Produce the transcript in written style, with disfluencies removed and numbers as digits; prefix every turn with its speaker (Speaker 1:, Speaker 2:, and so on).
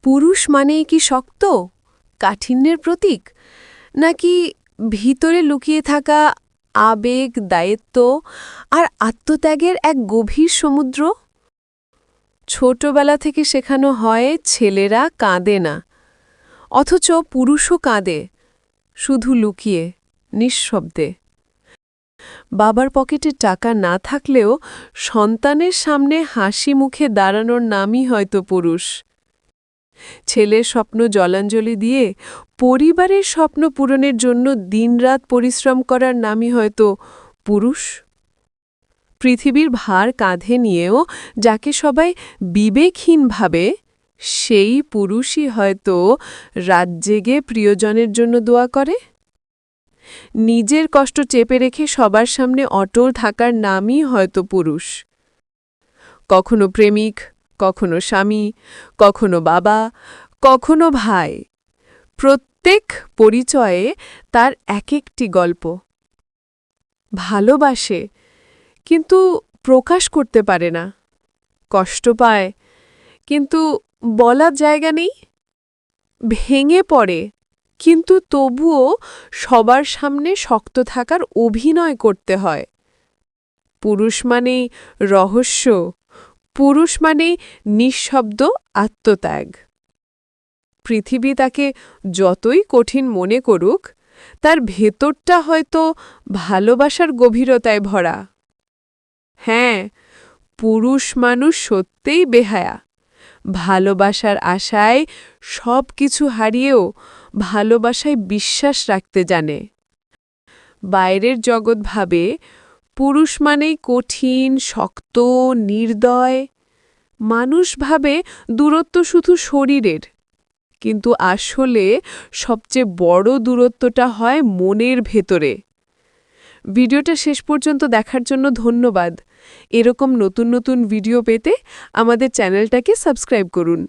Speaker 1: পুরুষ মানেই কি শক্ত, কাঠিন্যের প্রতীক, নাকি ভিতরে লুকিয়ে থাকা আবেগ, দায়িত্ব আর আত্মত্যাগের এক গভীর সমুদ্র? ছোটবেলা থেকে শেখানো হয় ছেলেরা কাঁদে না, অথচ পুরুষও কাঁদে, শুধু লুকিয়ে, নিঃশব্দে। বাবার পকেটে টাকা না থাকলেও সন্তানের সামনে হাসি মুখে দাঁড়ানোর নামই হয়তো পুরুষ। ছেলের স্বপ্ন জলাঞ্জলি দিয়ে পরিবারের স্বপ্ন পূরণের জন্য দিনরাত পরিশ্রম করার নামই হয়তো পুরুষ। পৃথিবীর ভার কাঁধে নিয়েও যাকে সবাই বিবেকহীন ভাবে, সেই পুরুষই হয়তো রাত জেগে প্রিয়জনের জন্য দোয়া করে। নিজের কষ্ট চেপে রেখে সবার সামনে অটল থাকার নামই হয়তো পুরুষ। কখনো প্রেমিক, কখনো স্বামী, কখনো বাবা, কখনো ভাই। প্রত্যেক পরিচয়ে তার এক একটি গল্প। ভালোবাসে, কিন্তু প্রকাশ করতে পারে না। কষ্ট পায়, কিন্তু বলার জায়গা নেই। ভেঙে পড়ে, কিন্তু তবুও সবার সামনে শক্ত থাকার অভিনয় করতে হয়। পুরুষ মানেই রহস্য, পুরুষ মানেই নিঃশব্দ আত্মত্যাগ। পৃথিবী তাকে যতই কঠিন মনে করুক, তার ভেতরটা হয়তো ভালোবাসার গভীরতায় ভরা। হ্যাঁ, পুরুষ মানুষ সত্যিই বেহায়া, ভালোবাসার আশায় সব কিছু হারিয়েও ভালোবাসায় বিশ্বাস রাখতে জানে। বাইরের জগৎ ভাবে পুরুষ মানেই কঠিন, শক্ত, নির্দয়। মানুষ ভাবে দূরত্ব শুধু শরীরের, কিন্তু আসলে সবচেয়ে বড় দূরত্বটা হয় মনের ভেতরে। ভিডিওটা শেষ পর্যন্ত দেখার জন্য ধন্যবাদ। এরকম নতুন নতুন ভিডিও পেতে আমাদের চ্যানেলটাকে সাবস্ক্রাইব করুন।